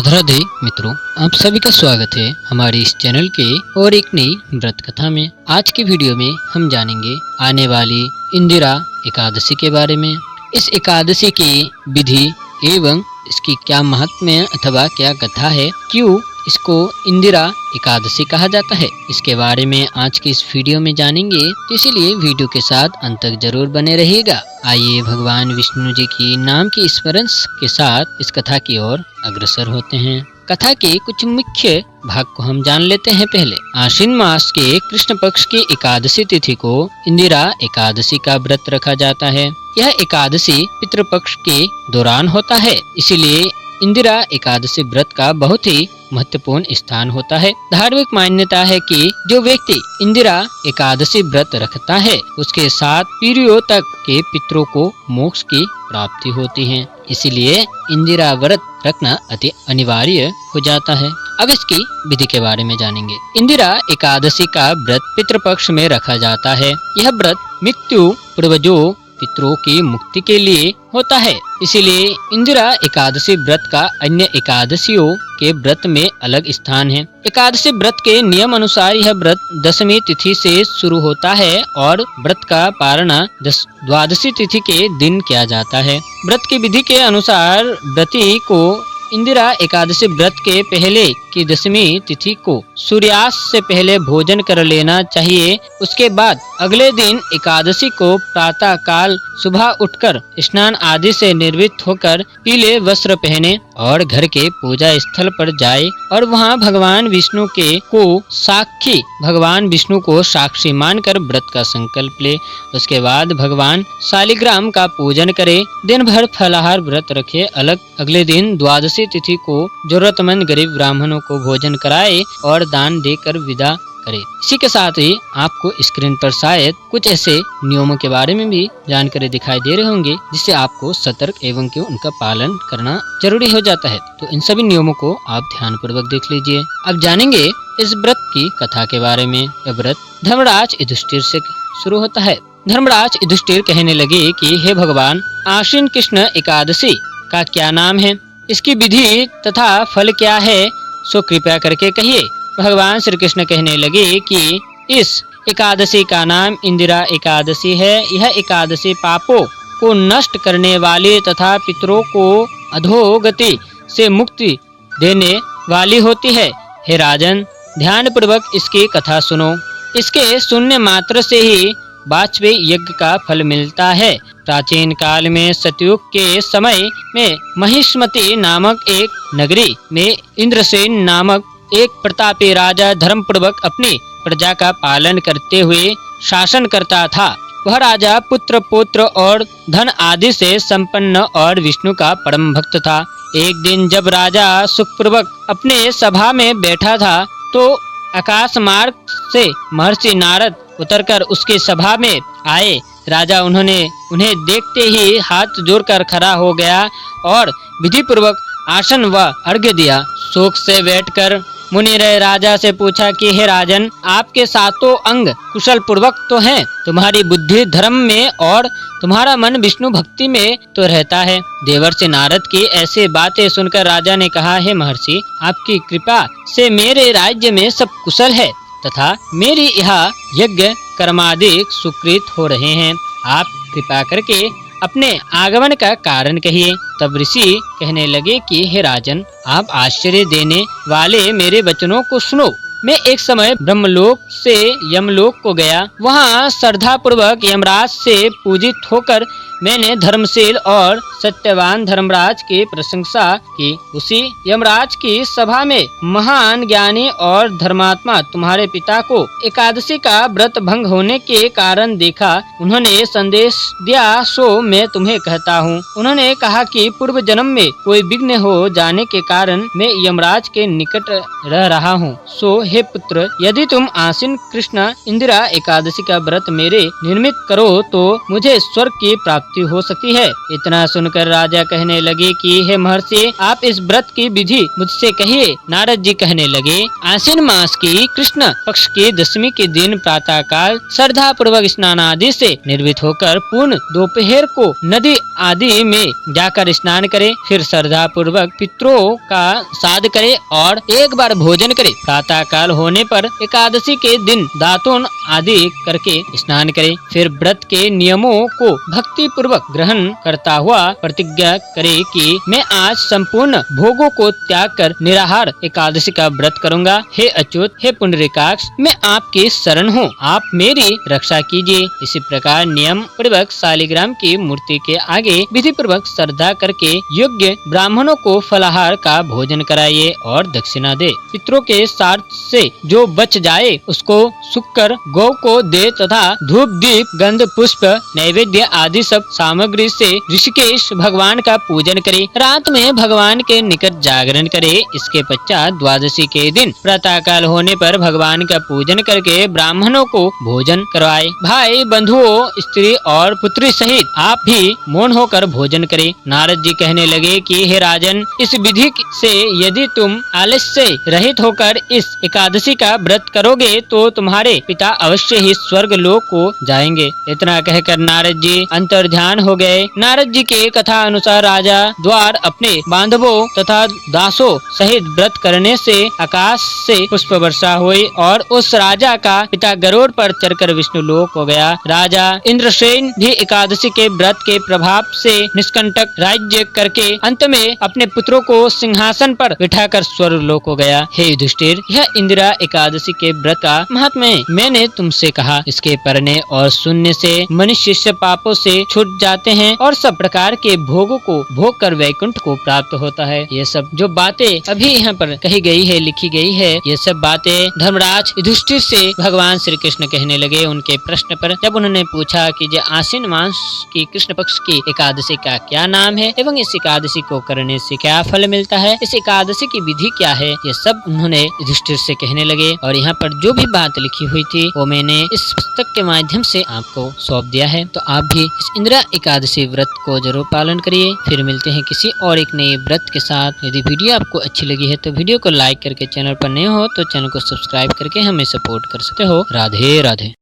राधे राधे मित्रों, आप सभी का स्वागत है हमारे इस चैनल के और एक नई व्रत कथा में। आज की वीडियो में हम जानेंगे आने वाली इंदिरा एकादशी के बारे में। इस एकादशी की विधि एवं इसकी क्या महात्म्य अथवा क्या कथा है, क्यों इसको इंदिरा एकादशी कहा जाता है, इसके बारे में आज की इस वीडियो में जानेंगे। तो इसीलिए वीडियो के साथ अंत तक जरूर बने रहिएगा। आइए भगवान विष्णु जी की नाम की स्मरण के साथ इस कथा की ओर अग्रसर होते हैं। कथा के कुछ मुख्य भाग को हम जान लेते हैं। पहले आश्विन मास के कृष्ण पक्ष की एकादशी तिथि को इंदिरा एकादशी का व्रत रखा जाता है। यह एकादशी पितृपक्ष के दौरान होता है, इसीलिए इंदिरा एकादशी व्रत का बहुत ही महत्वपूर्ण स्थान होता है। धार्मिक मान्यता है कि जो व्यक्ति इंदिरा एकादशी व्रत रखता है उसके 7 पीढ़ियों तक के पितरों को मोक्ष की प्राप्ति होती है, इसीलिए इंदिरा व्रत रखना अति अनिवार्य हो जाता है। अब इसकी विधि के बारे में जानेंगे। इंदिरा एकादशी का व्रत पितृपक्ष में रखा जाता है। यह व्रत मृत्यु पूर्वजों पितरों की मुक्ति के लिए होता है, इसीलिए इंदिरा एकादशी व्रत का अन्य एकादशियों के व्रत में अलग स्थान है। एकादशी व्रत के नियम अनुसार यह व्रत दशमी तिथि से शुरू होता है और व्रत का पारण द्वादशी तिथि के दिन किया जाता है। व्रत की विधि के अनुसार व्रती को इंदिरा एकादशी व्रत के पहले की दशमी तिथि को सूर्यास्त से पहले भोजन कर लेना चाहिए। उसके बाद अगले दिन एकादशी को प्रातः काल सुबह उठकर स्नान आदि से निर्वृत्त होकर पीले वस्त्र पहने और घर के पूजा स्थल पर जाए और वहां भगवान विष्णु को साक्षी मानकर व्रत का संकल्प ले। उसके बाद भगवान शालिग्राम का पूजन करे। दिन भर फलाहार व्रत रखे। अगले दिन द्वादशी तिथि को जरूरतमंद गरीब ब्राह्मणों को भोजन कराए और दान देकर विदा करे। इसी के साथ ही आपको स्क्रीन पर शायद कुछ ऐसे नियमों के बारे में भी जानकारी दिखाई दे रहे होंगे जिससे आपको सतर्क एवं क्यों उनका पालन करना जरूरी हो जाता है। तो इन सभी नियमों को आप ध्यान पूर्वक देख लीजिए। अब जानेंगे इस व्रत की कथा के बारे में। यह व्रत धर्मराज युधिष्ठिर से शुरू होता है। धर्मराज युधिष्ठिर कहने लगे कि हे भगवान, आश्विन कृष्ण एकादशी का क्या नाम है, इसकी विधि तथा फल क्या है, सो कृपया करके कहिए। भगवान श्री कृष्ण कहने लगे कि इस एकादशी का नाम इंदिरा एकादशी है। यह एकादशी पापों को नष्ट करने वाली तथा पितरों को अधोगति से मुक्ति देने वाली होती है। हे राजन, ध्यान पूर्वक इसकी कथा सुनो। इसके सुनने मात्र से ही वाजपेयी यज्ञ का फल मिलता है। प्राचीन काल में सतयुग के समय में महिष्मति नामक एक नगरी में इंद्रसेन नामक एक प्रतापी राजा धर्म पूर्वक अपनी प्रजा का पालन करते हुए शासन करता था। वह राजा पुत्र पौत्र और धन आदि से संपन्न और विष्णु का परम भक्त था। एक दिन जब राजा सुखपूर्वक अपने सभा में बैठा था तो आकाश मार्ग से महर्षि नारद उतरकर उसकी सभा में आए। राजा उन्हें देखते ही हाथ जोड़कर खड़ा हो गया और विधि पूर्वक आसन व अर्घ्य दिया। शोक से बैठकर मुनि ने राजा से पूछा कि हे राजन, आपके 7 अंग कुशल पूर्वक तो हैं, तुम्हारी बुद्धि धर्म में और तुम्हारा मन विष्णु भक्ति में तो रहता है। देवर्षि नारद की ऐसी बातें सुनकर राजा ने कहा, हे महर्षि, आपकी कृपा से मेरे राज्य में सब कुशल है तथा मेरी यह यज्ञ कर्मादि सुकृत हो रहे हैं। आप कृपा करके अपने आगमन का कारण कहिए। तब ऋषि कहने लगे कि हे राजन, आप आश्चर्य देने वाले मेरे वचनों को सुनो। मैं एक समय ब्रह्मलोक से यमलोक को गया। वहाँ श्रद्धा पूर्वक यमराज से पूजित होकर मैंने धर्मशील और सत्यवान धर्मराज की प्रशंसा की। उसी यमराज की सभा में महान ज्ञानी और धर्मात्मा तुम्हारे पिता को एकादशी का व्रत भंग होने के कारण देखा। उन्होंने संदेश दिया, सो मैं तुम्हें कहता हूँ। उन्होंने कहा कि पूर्व जन्म में कोई विघ्न हो जाने के कारण मैं यमराज के निकट रह रहा हूँ। सो हे पुत्र, यदि तुम आश्विन कृष्ण इंदिरा एकादशी का व्रत मेरे निर्मित करो तो मुझे स्वर्ग की प्राप्ति प्राप्ति हो सकती है। इतना सुनकर राजा कहने लगे कि हे महर्षि, आप इस व्रत की विधि मुझसे कहिए। नारद जी कहने लगे, आश्विन मास की कृष्ण पक्ष की दशमी के दिन प्रातः काल श्रद्धा पूर्वक स्नान आदि से निर्मित होकर पूर्ण दोपहर को नदी आदि में जाकर स्नान करे, फिर श्रद्धा पूर्वक पितरों का श्राद्ध करे और एक बार भोजन करे। प्रातः काल होने पर एकादशी के दिन दातून आदि करके स्नान करे, फिर व्रत के नियमों को भक्ति पूर्वक ग्रहण करता हुआ प्रतिज्ञा करे कि मैं आज संपूर्ण भोगों को त्याग कर निराहार एकादशी का व्रत करूंगा। हे अच्युत, हे पुंडरीकाक्ष, मैं आपकी शरण हूँ, आप मेरी रक्षा कीजिए। इसी प्रकार नियम पूर्वक शालिग्राम की मूर्ति के आगे विधि पूर्वक श्रद्धा करके योग्य ब्राह्मणों को फलाहार का भोजन कराइए और दक्षिणा दे। पितरों के श्राद्ध से जो बच जाए उसको सुक्कर गौ को दे तथा धूप दीप गंध पुष्प नैवेद्य आदि सब सामग्री से ऋषिकेश भगवान का पूजन करे। रात में भगवान के निकट जागरण करे। इसके पश्चात द्वादशी के दिन प्रातः काल होने पर भगवान का पूजन करके ब्राह्मणों को भोजन करवाए। भाई बंधुओं स्त्री और पुत्री सहित आप भी मौन होकर भोजन करे। नारद जी कहने लगे कि हे राजन, इस विधि से यदि तुम आलस्य रहित होकर इस एकादशी का व्रत करोगे तो तुम्हारे पिता अवश्य ही स्वर्ग लोक को जाएंगे। इतना कहकर नारद जी अंतर्ध्यान हो गए। नारद जी के कथा अनुसार राजा द्वार अपने बांधवों तथा दासों सहित व्रत करने से आकाश से पुष्प वर्षा हुई और उस राजा का पिता गरुड़ पर चढ़कर विष्णु लोक हो गया। राजा इंद्रसेन भी एकादशी के व्रत के प्रभाव से निष्कंटक राज्य करके अंत में अपने पुत्रों को सिंहासन पर बिठाकर स्वर्ग लोक हो गया। हे युधिष्ठिर, यह इंदिरा एकादशी के व्रत का महात्म्य है। मैंने तुमसे कहा, इसके पढ़ने और सुनने से मनुष्य पापों से छूट जाते हैं और सब प्रकार के भोगों को भोग कर वैकुंठ को प्राप्त होता है। ये सब जो बातें अभी यहाँ पर कही गई है, लिखी गई है, ये सब बातें धर्मराज युधिष्ठिर से भगवान श्री कृष्ण कहने लगे। उनके प्रश्न पर जब उन्होंने पूछा कि जो आश्विन मास की कृष्ण पक्ष की एकादशी का क्या नाम है एवं इस एकादशी को करने से क्या फल मिलता है, इस एकादशी की विधि क्या है, ये सब उन्होंने युधिष्ठिर से कहने लगे। और यहाँ पर जो भी बात लिखी हुई थी वो मैंने इस पुस्तक के माध्यम से आपको सौंप दिया है। तो आप भी इस इंदिरा एकादशी व्रत को जरूर पालन करिए। फिर मिलते हैं किसी और एक नए व्रत के साथ। यदि वीडियो आपको अच्छी लगी है तो वीडियो को लाइक करके, चैनल पर नए हो तो चैनल को सब्सक्राइब करके हमें सपोर्ट कर सकते हो। राधे राधे।